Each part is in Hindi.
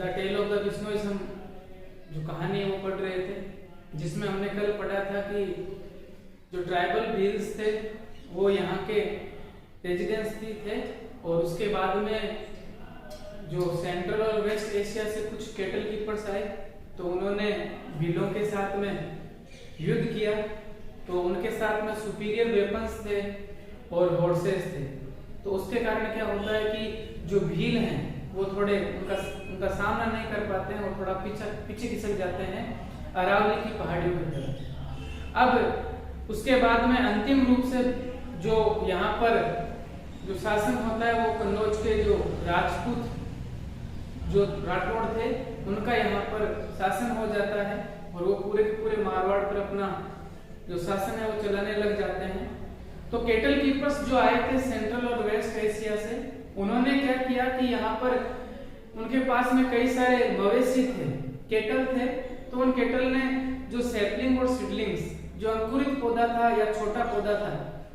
द टेल ऑफ द बिश्नोईस हम जो कहानी है वो पढ़ रहे थे, जिसमें हमने कल पढ़ा था कि जो ट्राइबल भील्स थे वो यहाँ के रेजिडेंस थे और उसके बाद में जो सेंट्रल और वेस्ट एशिया से कुछ कैटल कीपर्स आए तो उन्होंने भीलों के साथ में युद्ध किया, तो उनके साथ में सुपीरियर वेपन्स थे और हॉर्सेस थे। तो उसके कारण क्या होता है कि जो भील हैं वो थोड़े उनका सामना नहीं कर पाते हैं और थोड़ा पीछे खिसक जाते हैं अरावली की पहाड़ियों की तरफ। अब उसके बाद में अंतिम रूप से जो यहाँ पर जो शासन होता है वो कन्नौज के जो राजपूत जो राठौड़ थे उनका यहाँ पर शासन हो जाता है और वो पूरे के पूरे मारवाड़ पर अपना जो शासन है वो चलाने लग जाते हैं। तो कैटल कीपर्स जो आए थे सेंट्रल और वेस्ट एशिया से, उन्होंने क्या किया कि यहाँ पर उनके पास में कई सारे मवेशी थे, कैटल थे, तो उन कैटल ने जो सैपलिंग और सीडलिंग्स जो अंकुरित पौधा था या छोटा पौधा था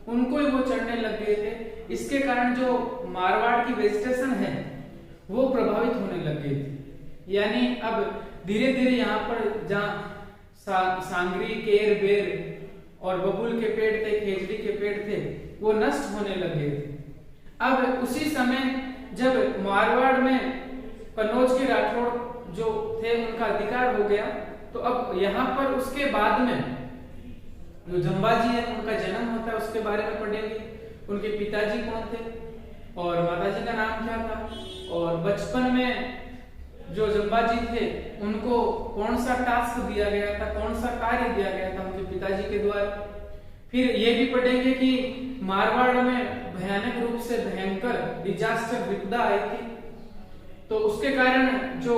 उनको ही वो चढ़ने लग गए थे। इसके कारण जो मारवाड़ की वेजिटेशन है वो प्रभावित होने लग गई थी। यानी अब धीरे धीरे यहाँ पर जहाँ सांगरी, केर, बेर और बबूल के पेड़ थे, खेजड़ी के पेड़ थे, वो नष्ट होने लग गए थे। अब उसी समय जब मारवाड़ में कन्नौज के राठौड़ जो थे उनका अधिकार हो गया, तो अब यहाँ पर उसके बाद में जो जंबाजी है उनका जन्म होता है, उसके बारे में पढ़ेंगे। उनके पिताजी कौन थे और माताजी का नाम क्या था, और बचपन में जो जंबाजी थे उनको कौन सा टास्क दिया गया था, कौन सा कार्य दिया गया था उनके पिताजी के द्वारा। फिर ये भी पढ़ेंगे कि मारवाड़ में भयानक रूप से भयंकर डिजास्टर विपदा आई थी, तो उसके कारण जो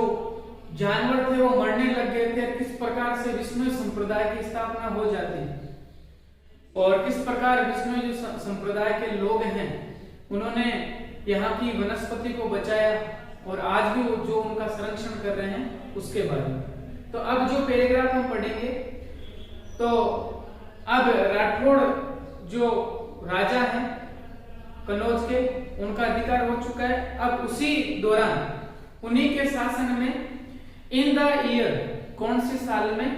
जानवर थे वो मरने लग गए थे। किस प्रकार से विष्णु संप्रदाय की स्थापना हो जाती है और किस प्रकार विष्णु जो संप्रदाय के लोग हैं उन्होंने यहाँ की वनस्पति को बचाया और आज भी वो जो उनका संरक्षण कर रहे हैं उसके बारे में। तो अब जो पैराग्राफ हम पढ़ेंगे, तो अब राठौड़ जो राजा हैं कन्नौज के उनका अधिकार हो चुका है। अब उसी दौरान उन्हीं के शासन में इन द ईयर कौन से साल में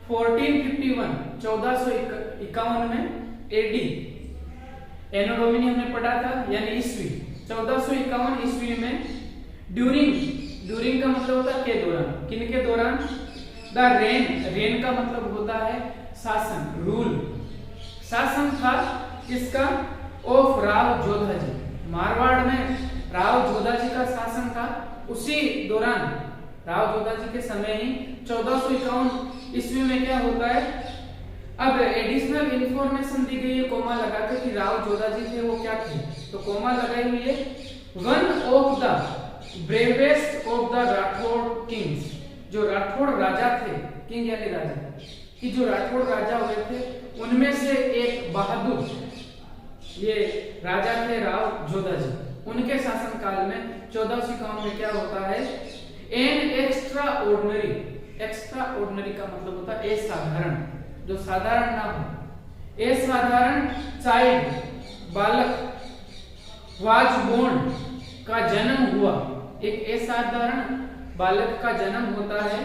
1451 1451 में एडी एनो डोमिनी हमने पढ़ा था, यानी ईस्वी 1451 ईस्वी में ड्यूरिंग का मतलब होता है के दौरान, किन के दौरान, द रेन का मतलब होता है शासन, रूल, शासन था किसका, ऑफ राव जोधा जी। मारवाड़ में राव जोधा जी का शासन था। उसी दौरान राव जोधा जी के समय ही 1451 ईस्वी में क्या होता है, अब एडिशनल इंफॉर्मेशन दी गई है कोमा लगा के कि राव जोधा जी थे वो क्या थे, तो कोमा लगाई हुई है, one of the bravest of the Rathore Kings, जो राठौड़ राजा थे, किंग यानी राजा, कि जो राठौड़ राजा हुए थे उनमें से एक बहादुर ये राजा थे राव जोधा जी। उनके शासन काल में 1451 में क्या होता है, एन एक्स्ट्रा ऑर्डिनरी का मतलब होता है असाधारण, जो साधारण ना हो, असाधारण चाइल्ड बालक वाज बोर्न का जन्म हुआ। एक असाधारण बालक का जन्म होता है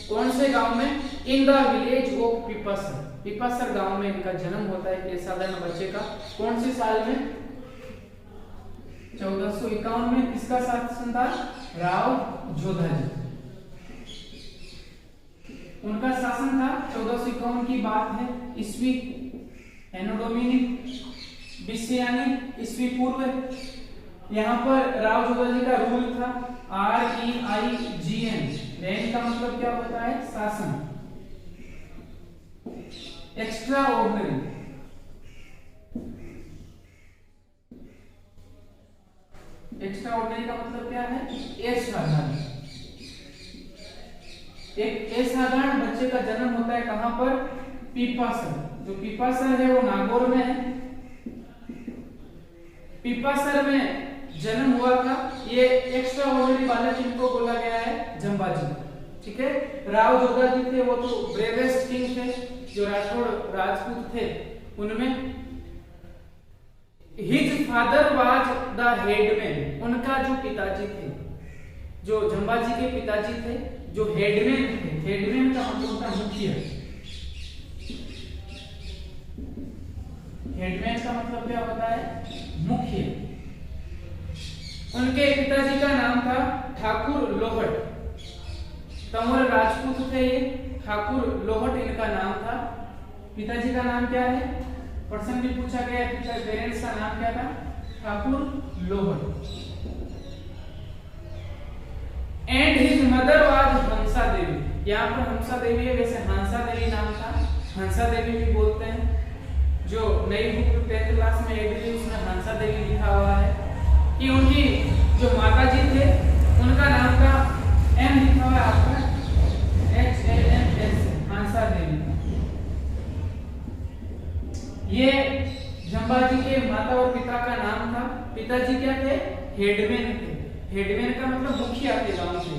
कौन से गांव में, इन द विलेज ऑफ पिपासर, पिपासर गांव में इनका जन्म होता है एक असाधारण बच्चे का। कौन से साल में, 1451 में। किसका शासन था, राव जोधा जी, उनका शासन था। 1451 की बात है, ईस्वी एनो डोमिनी ईस्वी पूर्व। यहाँ पर राव जोधा जी का रूल था REIGN, रेन का मतलब क्या होता है, शासन। एक्स्ट्रा ऑर्डिनरी, एक्स्ट्रा ऑर्डिनरी का मतलब क्या है, असाधारण। एक असाधारण बच्चे का जन्म होता है कहां पर, पीपासर। जो पीपासर है वो नागौर में है। पीपासर में जन्म हुआ था। ये एक्स्ट्रा ऑर्डिनरी बालक इनको बोला गया है जंबाजी, ठीक है। राव जोधा जी थे वो तो ब्रेवेस्ट किंग थे, जो राठौड़ राजपूत थे उनमें। His father was the headman, उनका जो पिताजी थे, जो जंबाजी के पिताजी थे, जो हेडमैन थे, हेडमैन का मतलब होता है मुखिया, हेडमैन का मतलब क्या होता है? मुखिया। उनके पिताजी का नाम था ठाकुर लोहट, तंवर राजपूत थे ये, ठाकुर लोहट इनका नाम था। पिताजी का नाम क्या है? प्रश्न भी पूछा गया है, पेरेंट्स का नाम क्या था? Thakur Lohat. And his mother was Hansa Devi. यहाँ पर हंसा देवी है, वैसे हंसा देवी नाम था, हंसा देवी भी बोलते हैं। जो नई बुक 10th क्लास में एडी उसमें हंसा देवी लिखा हुआ है कि उनकी जो माताजी थे उनका नाम था, एम लिखा हुआ है आपका, HANS, हंसा देवी। ये जंबाजी के माता और पिता का नाम था। पिताजी क्या थे? हेडमैन थे। हेडमैन का मतलब मुखिया थे गांव के।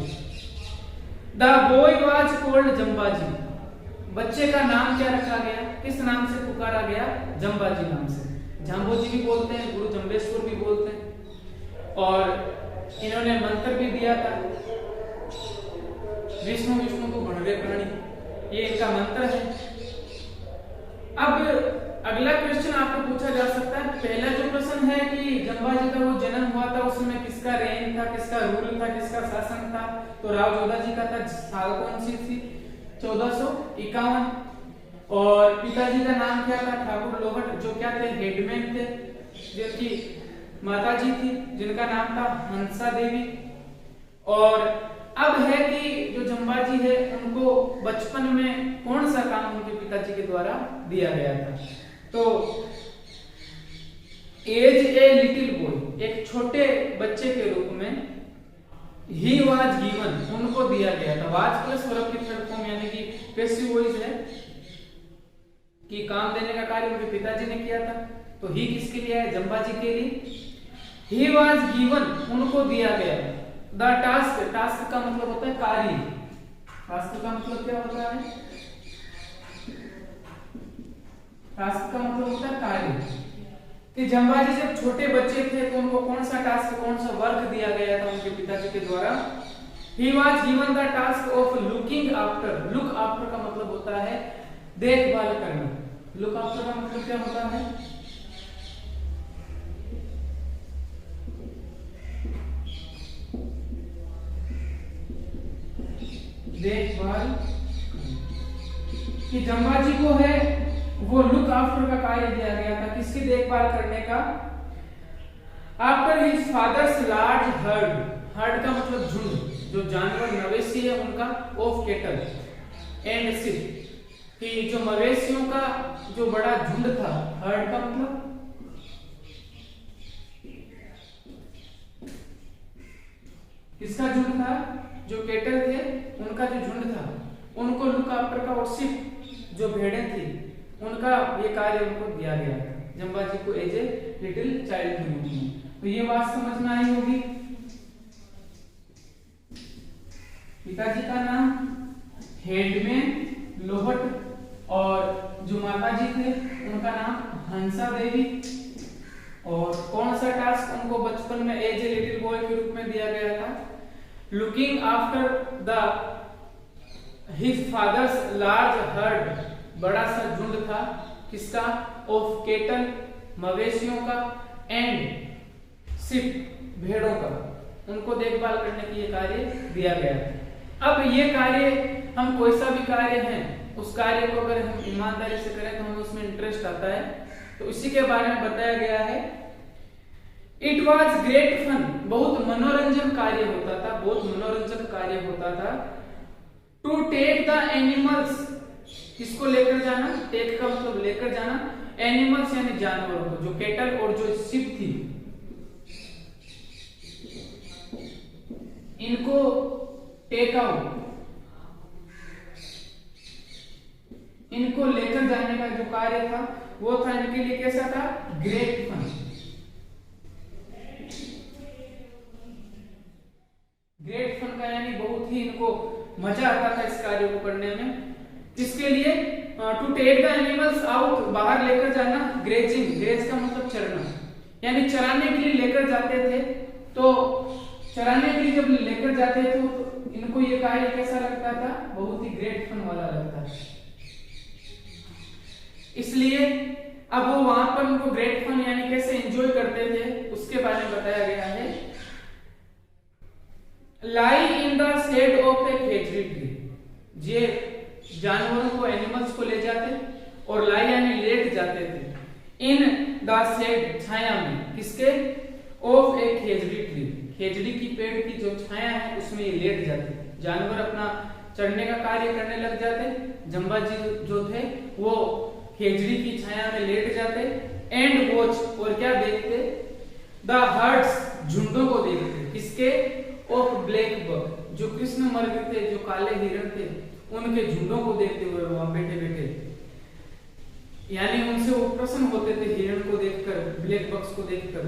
The boy was called Jambaji. बच्चे का नाम क्या रखा गया? किस नाम से पुकारा गया? जंबाजी नाम से। झांबोजी भी बोलते हैं, गुरु जंबेश्वर भी बोलते हैं। और इन्होंने मंत्र भी दिया था, विष्णु विष्णु को भणरे प्राणी, ये इनका मंत्र है। अब अगला क्वेश्चन आपको पूछा जा सकता है। पहला जो प्रश्न है कि जंबाजी का वो जन्म हुआ था, उसमें किसका रेन था, किसका रूल था, किसका शासन था? तो राव जोधा जी का था। साल कौन सी थी? 1451। और पिताजी का नाम क्या था? ठाकुर लोहट, जो क्या थे? हेडमैन थे। जिनकी माताजी थी जिनका नाम था हंसा देवी। और अब है कि जो जंबाजी है उनको बचपन में कौन सा काम उनके पिताजी के द्वारा दिया गया था? तो एज ए लिटिल बॉय, एक छोटे बच्चे के रूप में, ही वाज गिवन, उनको दिया गया था। वाज प्लस वर्ब की थर्ड फॉर्म यानी कि पैसिव वॉइस है कि काम देने का कार्य उनके पिताजी ने किया था। तो ही किसके लिए है? जंबाजी के लिए। ही वाज गिवन, उनको दिया गया। द टास्क, टास्क का मतलब होता है कार्य। टास्क का मतलब क्या होता है? टास्क का मतलब होता है कार्य। कि जंबाजी जब छोटे बच्चे थे तो उनको कौन सा टास्क, कौन सा वर्क दिया गया था उनके पिताजी के द्वारा? He was given the task of looking after. Look after का मतलब होता है देखभाल करना। Look after का मतलब क्या होता है? देखभाल। कि जंबाजी को है वो लुक आफ्टर का कार्य दिया गया था। किसकी देखभाल करने का? After his father's large heard, heard का मतलब झुंड, जो जानवर मवेशी है उनका, ऑफ केटल एंड शिप, कि जो मवेशियों का जो बड़ा झुंड था, हर्ड का मतलब किसका झुंड था? जो केटल थे उनका जो झुंड था, उनको लुक आफ्टर का, और शिप जो भेड़ें थी उनका ये कार्य उनको दिया गया था जंबाजी को एज ए लिटिल चाइल्ड के रूप में। तो ये बात समझ में आई होगी। पिताजी का नाम हेडमैन लोहट और जो माताजी थे उनका नाम हंसा देवी। और कौन सा टास्क उनको बचपन में एज ए लिटिल बॉय के रूप में दिया गया था? Looking after the his father's large heard, बड़ा सा झुंड था किसका? ऑफ केटल, मवेशियों का, एंड शिप, भेड़ों का, उनको देखभाल करने की ये कार्य दिया गया था। अब ये कार्य, हम कोई सा भी कार्य है उस कार्य को अगर हम ईमानदारी से करें तो हमें उसमें इंटरेस्ट आता है। तो इसी के बारे में बताया गया है। इट वॉज ग्रेट फन, बहुत मनोरंजन कार्य होता था, बहुत मनोरंजक कार्य होता था। टू टेक द एनिमल्स, किसको लेकर जाना? टेक का मतलब लेकर जाना, एनिमल्स यानी जानवरों को, जो केटल और जो शिप थी इनको टेक आउट, इनको लेकर जाने का जो कार्य था वो था इनके लिए कैसा था? Great fun. ग्रेट फन का यानी बहुत ही इनको मजा आता था इस कार्य को करने में। किसके लिए? To take the animals out, बाहर लेकर जाना, ग्रेजिंग, ग्रेज का मतलब चरना, यानी चराने के लिए लेकर जाते थे। तो चराने के लिए जब लेकर जाते थे तो इनको ये कार्य कैसा लगता था, बहुत ही ग्रेट फन वाला लगता है। इसलिए अब वो वहां पर उनको ग्रेट फन यानी कैसे एंजॉय करते थे उसके बारे में बताया गया है। Lie in the shade of a khejri tree, ये जानवरों को एनिमल्स को ले जाते और लाई यानी लेट जाते थे इन द शेड छाया में, किसके, ऑफ ए खेजड़ी ट्री, खेजड़ी की पेड़ की जो छाया है उसमें ये लेट जाते, जानवर अपना चढ़ने का कार्य करने लग जाते, जम्बा जी जो थे वो खेजड़ी की छाया में लेट जाते एंड वॉच, और क्या देखते, द हर्ड्स झुंडों को देखते, किसके, ऑफ ब्लैक बक, जो कृष्ण मर्ग थे, जो काले हिरण थे, उनके झुंडों को देखते हुए वहां बैठे बैठे, यानी उनसे वो प्रसन्न होते थे हिरण को देखकर, ब्लैक बक्स को देखकर।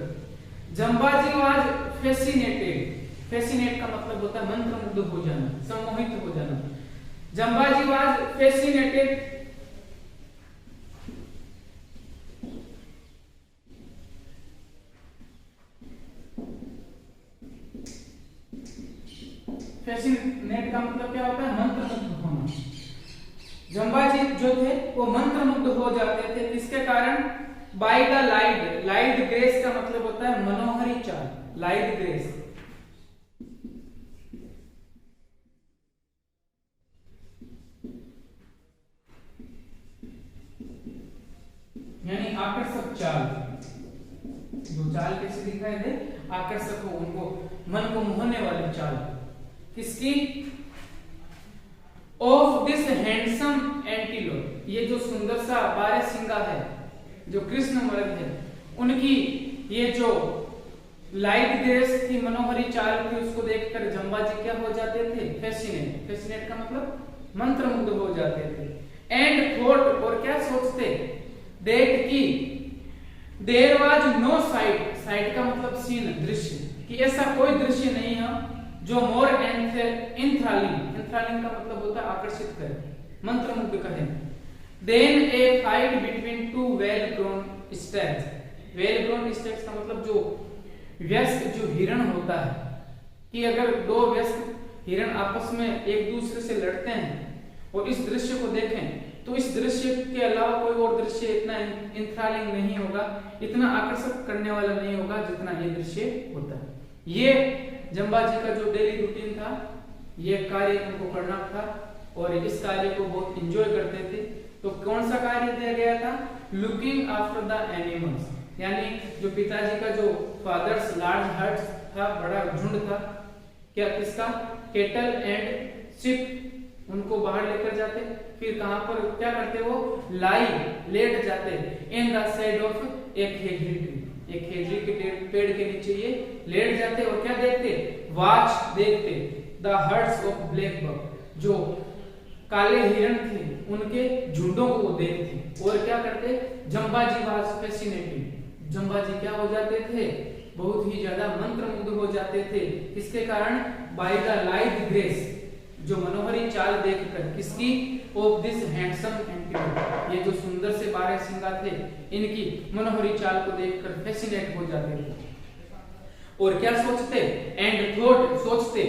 जम्बाजी वाज फैसिनेटेड, फैसिनेट का मतलब होता है मंत्रमुग्ध हो जाना, सम्मोहित हो जाना। जम्बाजी वाज फैसिनेटेड फैसिनेट का मतलब क्या होता है, मंत्रमुग्ध होना। जम्बाजी जो थे वो मंत्रमुग्ध हो जाते थे, किसके कारण, by the light, light grace का मतलब होता है मनोहरी चाल, लाइट ग्रेस यानी आकर्षक चाल, जो चाल कैसे दिखाई दे, आकर्षक हो, उनको मन को मोहने वाली चाल, किसकी, ऑफ दिस हैंडसम एंटीलोप, ये जो सुंदर सा बारहसिंगा है, जो कृष्ण मर्ग है, उनकी ये जो लाइट ग्रेस थी, मनोहरी चाल थी, उसको देखकर जम्बाजी क्या हो जाते थे, फैसिनेट, फैसिनेट का मतलब मंत्रमुग्ध हो जाते थे। एंड थॉट, और क्या सोचते, दैट की there was no sight, sight का मतलब सीन, दृश्य, कि ऐसा कोई दृश्य नहीं है जो मोर एंथ्रालिंग, एंथ्रालिंग का मतलब होता है आकर्षित करे, मंत्रमुग्ध करे, then a fight between two well grown stags, well grown stags का मतलब जो व्यस्क जो हिरण होता है, कि अगर दो व्यस्क हिरण आपस में एक दूसरे से लड़ते हैं और इस दृश्य को देखें तो इस दृश्य के अलावा कोई और दृश्य इतना इंथ्रालिंग नहीं होगा, इतना आकर्षक करने वाला नहीं होगा जितना ये दृश्य होता है। ये जम्बाजी का जो डेली रूटीन था, ये कार्य उनको करना था और इस कार्य को बहुत एंजॉय करते थे। तो कौन सा कार्य दिया गया था, लुकिंग आफ्टर द एनिमल्स, यानी जो पिताजी का जो फादर्स लार्ज हर्ड था, बड़ा झुंड था, क्या किसका, केटल एंड शिप, उनको बाहर लेकर जाते, फिर कहां पर क्या करते, वो लाई लेट जाते in the shade of a khejri tree, एक खेजड़ी के पेड़ के नीचे ये लेट जाते और क्या देखते, वॉच देखते, the herds of black buck, जो काले हिरण थे उनके झुंडों को देखते और क्या करते, जम्बाजी वाज फैसिनेटेड, जम्बाजी क्या हो जाते थे, बहुत ही ज्यादा मंत्रमुग्ध हो जाते थे, किसके कारण, बाय द लाइट ग्रेस, जो मनोहरी चाल देखकर, किसकी, ऑफ दिस हैंडसम एंटीलोप, ये जो सुंदर से बारहसिंगा थे, इनकी मनोहरी चाल को देखकर फैसिनेट हो जाते थे और क्या सोचते, एंड थॉट, सोचते,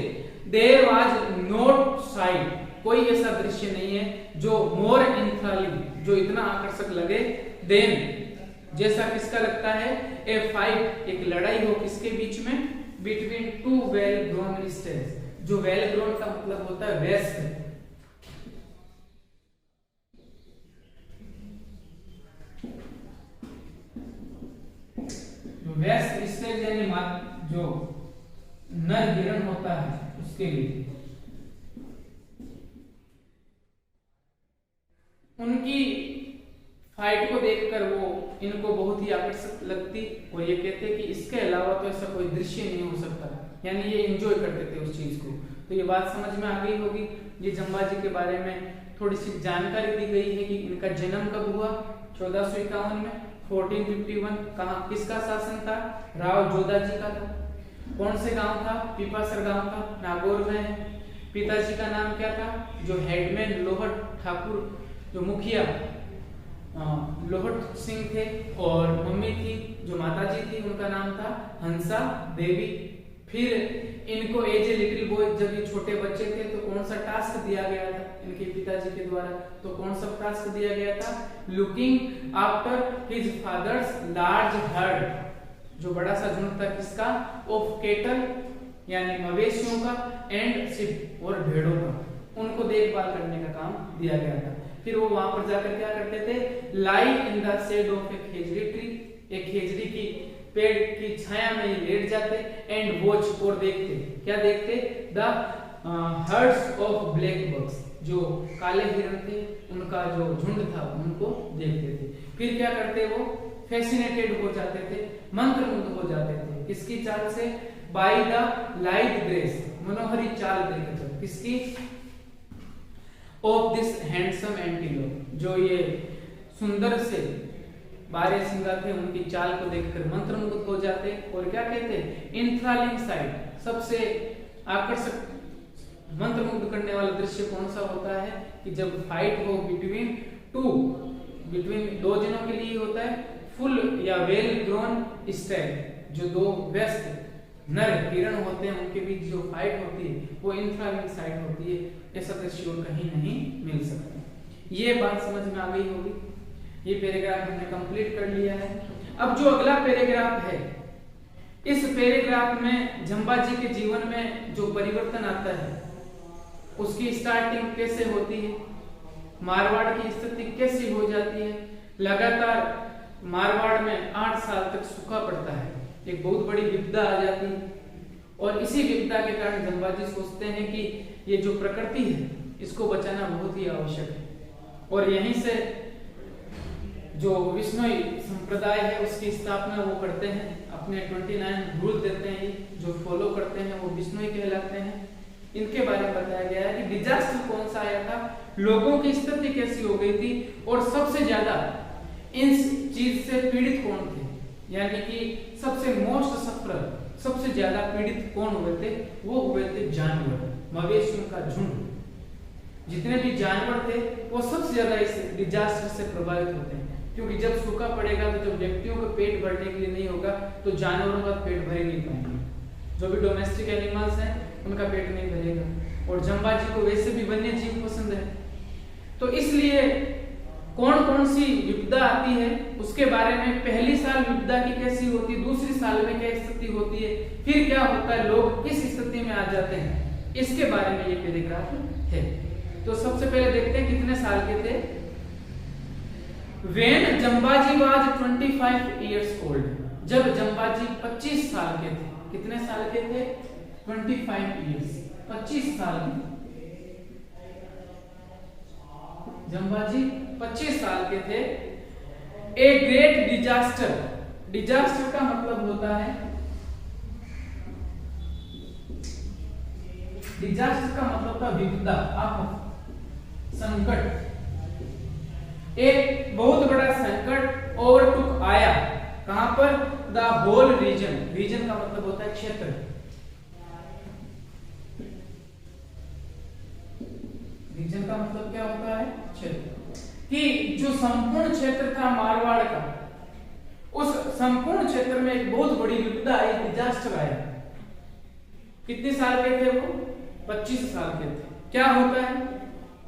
देयर वाज नॉट साइट, कोई ऐसा दृश्य नहीं है जो मोर इंथ्रालिंग, जो इतना आकर्षक लगे, देन जैसा किसका लगता है, ए फाइट, एक लड़ाई हो किसके बीच में, between two well grown stage, जो वेल ग्रोन का मतलब होता है व्यस्क, व्यस्क स्टेज यानी जो नर हिरण होता है उसके लिए, उनकी फाइट को देखकर वो इनको बहुत ही आकर्षक लगती और ये कहते कि इसके अलावा तो ऐसा कोई दृश्य नहीं हो सकता, यानी ये एंजॉय करते थे उस चीज को। तो ये बात समझ में आ गई होगी। ये जम्बाजी के बारे में थोड़ी सी जानकारी दी गई है कि इनका जन्म कब हुआ, 1451 में, 1451, कहाँ किसका शासन था, राव जोधा जी का था, कौन से गांव था, पीपासर गांव था, नागौर में है। पिताजी का नाम क्या था, जो हेडमैन लोहट ठाकुर, जो मुखिया लोहट सिंह थे, और मम्मी थी जो माताजी थी उनका नाम था हंसा देवी। फिर इनको एज ए लिटिल बॉय, जब ये छोटे बच्चे थे तो कौन सा टास्क दिया गया था इनके पिताजी के द्वारा, तो कौन सा टास्क दिया गया था, looking after his father's large heard, जो बड़ा सा झुंड था किसका, ऑफ केटल यानी मवेशियों का, एंड शिप और भेड़ों का, उनको देखभाल करने का काम दिया गया था। फिर वो वहां पर जाकर क्या करते थे, lie in the shade of a khejri tree, एक खेजड़ी की पेड़ की छाया में ये लेट जाते, एंड वॉच और देखते, क्या देखते, द हर्ड्स ऑफ ब्लैक बक्स, जो काले हिरण थे उनका जो झुंड था उनको देखते थे। फिर क्या करते, वो फैसिनेटेड हो जाते थे, मंत्रमुग्ध हो जाते थे, किसकी चाल से, बाय द लाइट ग्रेस, मनोहरी चाल देखकर, किसकी, ऑफ दिस हैंडसम एंटीलोप, जो ये सुंदर से बारह सिंगा थे उनकी चाल को देखकर मंत्रमुग्ध हो जाते। और क्या कहते, इंथ्रालिंग साइट, सबसे आकर्षक मंत्रमुग्ध करने वाला दृश्य कौन सा होता है, कि जब फाइट हो बिटवीन दो जनों के लिए होता है, फुल या वेल ग्रोन स्टैग, जो दो व्यस्त नर हिरण होते हैं उनके बीच जो फाइट होती है वो इंथ्रालिंग साइट होती है। ऐसा दृश्य और कहीं नहीं मिल सकता। ये बात समझ में आ गई होगी। ये पैराग्राफ हमने कंप्लीट कर लिया है। अब जो अगला पैराग्राफ है, इस पैराग्राफ में झंबा जी के जीवन में जो परिवर्तन आता है उसकी स्टार्टिंग कैसे होती है, मारवाड़ की स्थिति कैसी हो जाती है, लगातार मारवाड़ में 8 साल तक सूखा पड़ता है, एक बहुत बड़ी विपदा आ जाती है, और इसी विपदा के कारण झंबाजी सोचते हैं कि ये जो प्रकृति है इसको बचाना बहुत ही आवश्यक है, और यहीं से जो विष्णुई संप्रदाय है उसकी स्थापना वो करते हैं, अपने 29 रूल देते हैं, जो फॉलो करते हैं वो विष्णुई कहलाते हैं। इनके बारे में बताया गया है कि डिजास्टर कौन सा आया था, लोगों की स्थिति कैसी हो गई थी, और सबसे ज्यादा इस चीज से पीड़ित कौन थे, यानी कि सबसे मोस्ट सफर, सबसे ज्यादा पीड़ित कौन हुए थे, वो हुए थे जानवर, मवेशियों का झुंड। जितने भी जानवर थे वो सबसे ज्यादा इस डिजास्टर से प्रभावित होते हैं, क्योंकि जब सूखा पड़ेगा तो जब व्यक्तियों का पेट भरने के लिए नहीं होगा तो जानवरों का पेट भर नहीं पाएंगे, जो भी डोमेस्टिक एनिमल्स हैं उनका पेट नहीं भरेगा। और झंबा जी को वैसे भी वन्य जीव पसंद है, तो इसलिए कौन कौन सी विपदा आती है उसके बारे में, पहली साल विपदा की कैसी होती है, दूसरी साल में क्या स्थिति होती है, फिर क्या होता है, लोग किस स्थिति में आ जाते हैं, इसके बारे में ये पैराग्राफ है। तो सबसे पहले देखते हैं कितने साल के थे। When जंबाजी was 25 years old, जब जंबाजी 25 साल के थे, कितने साल के थे, 25 years, 25 साल के, जंबाजी 25 साल के थे। ए ग्रेट डिजास्टर, डिजास्टर का मतलब होता है, डिजास्टर का मतलब था विपदा, आफत, संकट। एक बहुत बड़ा संकट ओवरटुक आया, कहां पर, द होल रीजन, रीजन का मतलब होता है क्षेत्र, रीजन का मतलब क्या होता है, क्षेत्र, कि जो संपूर्ण क्षेत्र था मारवाड़ का, उस संपूर्ण क्षेत्र में एक बहुत बड़ी विपदा आई, डिजास्टर आया। कितने साल के थे वो, 25 साल के थे। क्या होता है,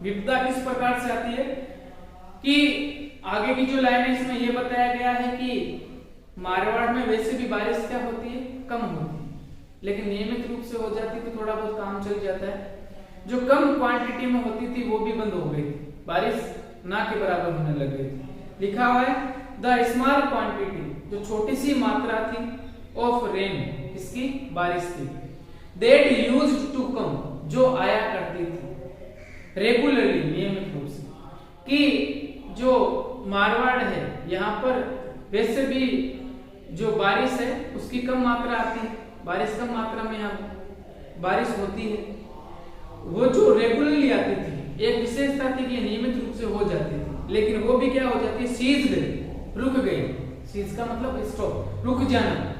विपदा किस प्रकार से आती है, कि आगे की जो लाइन है इसमें यह बताया गया है कि मारवाड़ में वैसे भी बारिश क्या होती है, कम होती है, लेकिन नियमित रूप से हो जाती तो थोड़ा बहुत काम चल जाता है। जो कम क्वांटिटी में होती थी वो भी बंद हो गई, बारिश ना के बराबर होने लग गई थी। लिखा हुआ है द स्मॉल क्वांटिटी, जो छोटी सी मात्रा थी, ऑफ रेन, इसकी बारिश थी, दैट यूज्ड टू कम, जो आया करती थी, रेगुलरली, नियमित रूप से, कि जो मारवाड़ है यहाँ पर वैसे भी जो बारिश है उसकी कम मात्रा आती है, बारिश कम मात्रा में यहाँ बारिश होती है, वो जो रेगुलरली आती थी, एक विशेषता थी कि नियमित रूप से हो जाती थी, लेकिन वो भी क्या हो जाती है, सीज्ड, रुक गई। सीज का मतलब स्टॉप, रुक जाना।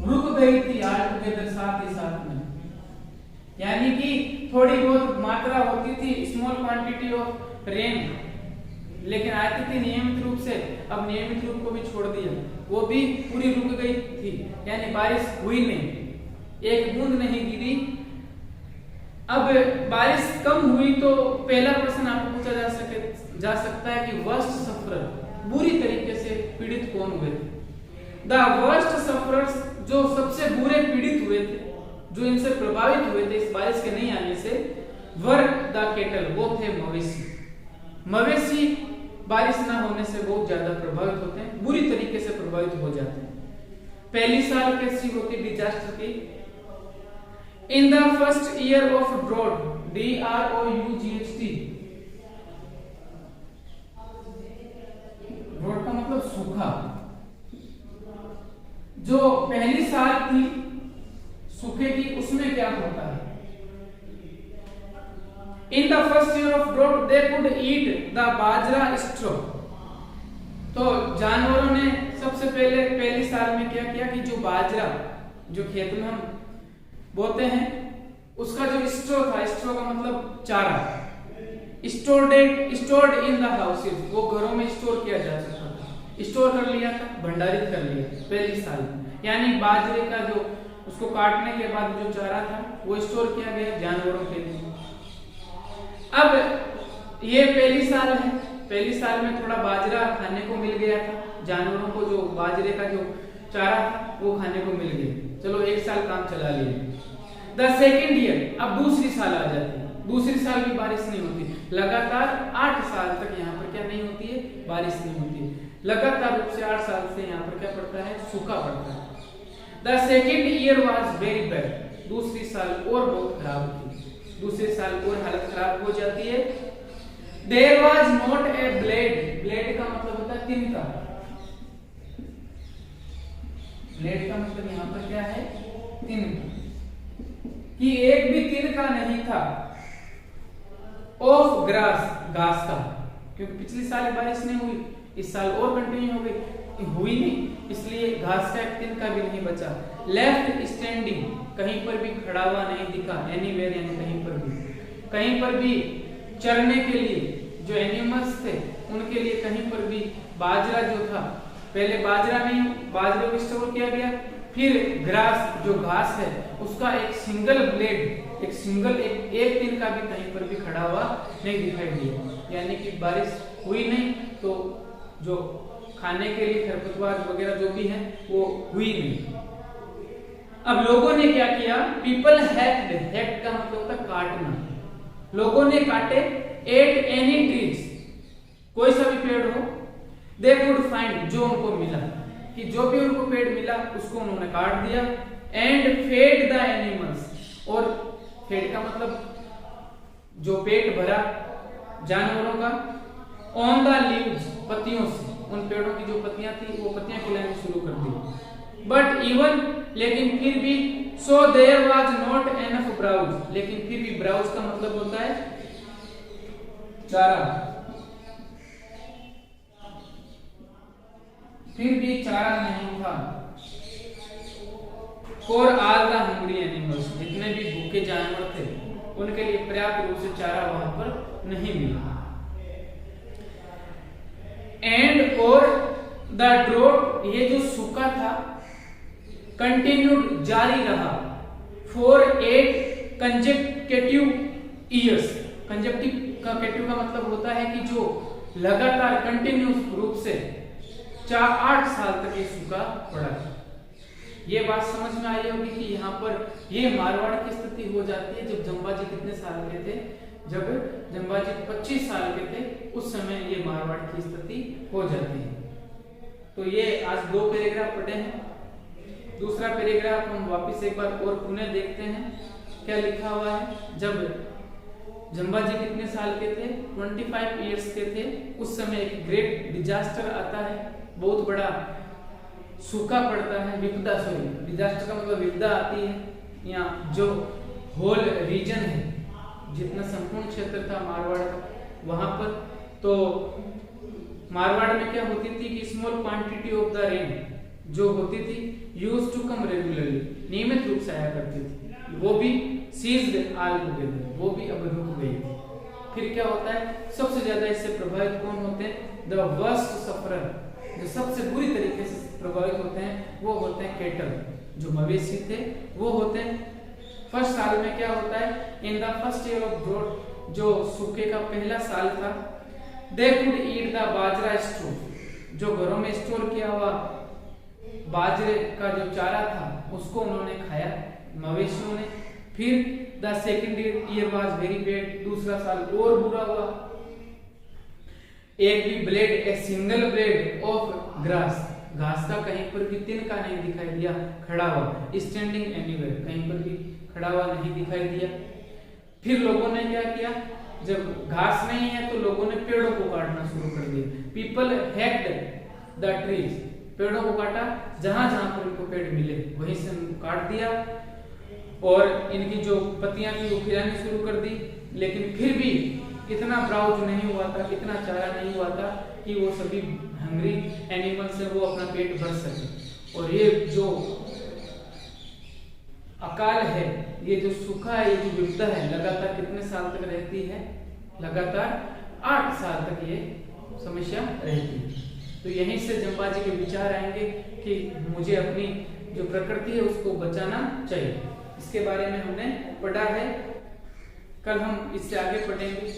रुक गई थी ऑल टुगेदर, साथ ही साथ में, यानी कि थोड़ी बहुत मात्रा होती थी, स्मॉल क्वांटिटी ऑफ रेन, लेकिन आती थी नियमित रूप से, अब नियमित रूप को भी छोड़ दिया, वो भी पूरी रुक गई थी, यानी बारिश हुई नहीं, एक बूंद नहीं गिरी। अब बारिश कम हुई तो पहला प्रश्न आपको पूछा जा सकता है कि वर्स्ट सफरर, बुरी तरीके से पीड़ित कौन हुए थे। द वर्स्ट सफरर्स, जो सबसे बुरे पीड़ित हुए थे, जो इनसे प्रभावित हुए थे इस बारिश के नहीं आने से, वर द केटल, वो थे मवेशी। मवेशी बारिश ना होने से बहुत ज्यादा प्रभावित होते हैं, बुरी तरीके से प्रभावित हो जाते हैं। पहली साल कैसी होती डिजास्टर की? In the first year of drought, DROUGHT, drought का मतलब सूखा। जो पहली साल थी सूखे की, उसमें क्या होता है? In the first year of drought, they could eat the bajra straw. तो जानवरों ने सबसे पहले पहली साल में क्या किया कि जो बाजरा, जो खेत में हम बोते हैं, उसका जो स्ट्रो था, स्ट्रो का मतलब चारा, स्टोर्ड इन द हाउसेस, वो घरों में स्टोर किया जा सकता था, स्टोर कर लिया था, भंडारित कर लिया पहली साल में। यानी बाजरे का जो उसको काटने के बाद जो चारा था वो स्टोर किया गया जानवरों के लिए। अब ये पहली साल है, पहली साल में थोड़ा बाजरा खाने को मिल गया था जानवरों को, जो बाजरे का जो चारा था वो खाने को मिल गया, चलो एक साल काम चला लिया। द सेकेंड ईयर, अब दूसरी साल आ जाती है, दूसरी साल भी बारिश नहीं होती, लगातार 8 साल तक यहाँ पर क्या नहीं होती है, बारिश नहीं होती है, लगातार रूप से 8 साल से यहाँ पर क्या पड़ता है, सूखा पड़ता है। The second year was very bad, दूसरी साल और बहुत खराब थी, दूसरे साल और हालत खराब हो जाती है। There was not a blade, blade का मतलब होता है तिनका, ब्लेड का मतलब यहाँ पर क्या है, तिनका, कि एक भी तिनका नहीं था, ऑफ ग्रास, घास का, क्योंकि पिछली साल बारिश नहीं हुई, इस साल और कंटिन्यू हो गई, हुई नहीं, इसलिए घास का एक तिनका भी नहीं बचा। लेफ्ट स्टैंडिंग, कहीं पर भी खड़ा हुआ नहीं दिखा, एनीवेयर यानी कहीं पर भी चरने के लिए जो एनिमल्स थे उनके लिए कहीं पर भी बाजरा जो था, पहले बाजरा नहीं, बाजरे को स्टोर किया गया, फिर ग्रास जो घास है उसका एक सिंगल ब्लेड, एक दिन का भी कहीं पर भी खड़ा हुआ नहीं दिखाई दिया, यानी कि बारिश हुई नहीं तो जो खाने के लिए खरपतवार वगैरह जो भी है वो हुई नहीं। अब लोगों ने क्या किया, पीपल हैक्ड का मतलब होता है काटना, लोगों ने काटे, एट एनी ट्रीज, कोई सा भी पेड़ हो, दे कुड फाइंड, जो उनको मिला, कि जो भी उनको पेड़ मिला उसको उन्होंने काट दिया, एंड फेड द एनिमल्स, और फेड का मतलब जो पेट भरा जानवरों का, ऑन द लीव्स, पत्तियों से, उन पेड़ों की जो पत्तियां थी वो पत्तियां खिलानी शुरू कर दी। बट इवन, लेकिन फिर भी, so there was not enough browse, लेकिन फिर भी, ब्राउज का मतलब होता है चारा, फिर भी चारा नहीं था, for all the hungry animals, जितने भी भूखे जानवर थे उनके लिए पर्याप्त रूप से चारा वहां पर नहीं मिला। एंड और द ड्रॉट, ये जो सूखा था, कंटिन्यूड, जारी रहा, फॉर 8 कंसेक्यूटिव ईयर्स, कंसेक्यूटिव का मतलब होता है कि जो लगातार कंटिन्यूस रूप से 8 साल तक ये सूखा पड़ा। ये बात समझ में आई होगी कि यहाँ पर ये मारवाड़ की स्थिति हो जाती है जब जंबाजी कितने साल के थे, जब जंबाजी 25 साल के थे, उस समय ये मारवाड़ की स्थिति हो जाती है। तो ये आज 2 पैराग्राफ पढ़े हैं, दूसरा पैराग्राफ हम वापस एक बार और पुनः देखते हैं क्या लिखा हुआ है। जब जंबाजी कितने साल के थे, 25 इयर्स के थे, उस समय एक ग्रेट डिजास्टर आता है, बहुत बड़ा सूखा पड़ता है, विपदा, सॉरी डिजास्टर का मतलब विपदा आती है, यहाँ जो होल रीजन है, जितना संपूर्ण क्षेत्र था मारवाड़ का, वहां पर तो मारवाड़ में क्या होती थी कि small quantity of the rain जो होती थी यूज्ड टू कम रेगुलरली, नियमित रूप से आया करती थी, वो भी सीज्ड ऑल टुगेदर, वो भी अब रुक गई थी, फिर क्या होता है, सबसे ज्यादा इससे प्रभावित कौन होते हैं, द वर्स्ट सफरर, जो सबसे बुरी तरीके से प्रभावित होते हैं वो होते हैं कैटल, जो मवेशी थे वो होते हैं। फर्स्ट साल में क्या होता है, in the first year of drought, जो सूखे का पहला साल था, दे कुड ईट द बाजरा स्ट्रू, जो घरों में स्टोर किया हुआ बाजरे का जो चारा था उसको उन्होंने खाया मवेशियों ने। फिर the second year was very bad, दूसरा साल और बुरा हुआ। एक भी blade, a single blade of grass, घास का कहीं पर भी तिनका नहीं दिखाई दिया खड़ा हुआ, स्टैंडिंग एनीवेयर, कहीं पर भी खड़ा हुआ नहीं दिखाई दिया। फिर लोगों ने क्या किया, जब घास नहीं है तो लोगों ने पेड़ों को काटना शुरू कर दिया। पीपल हैक्ड द ट्रीज, पेड़ों को काटा, जहां जहां पर इनको पेड़ मिले वहीं से काट दिया और इनकी जो पत्तियां थी वो खिलानी शुरू कर दी। लेकिन फिर भी इतना ब्राउज नहीं हुआ था, इतना चारा नहीं हुआ था कि वो सभी हंग्री एनिमल्स से वो अपना पेट भर सके। और ये जो अकाल है, ये जो सूखा है, ये जो विपदा है, लगातार कितने साल तक रहती है, लगातार 8 साल तक ये समस्या रहती है। तो यहीं से जंबाजी के विचार आएंगे कि मुझे अपनी जो प्रकृति है उसको बचाना चाहिए। इसके बारे में हमने पढ़ा है, कल हम इससे आगे पढ़ेंगे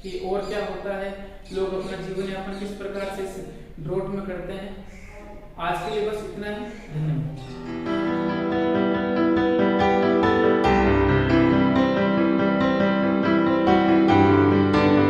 कि और क्या होता है, लोग अपना जीवन यापन किस प्रकार से इस ड्रॉट में करते हैं। आज के लिए बस इतना ही, धन्यवाद।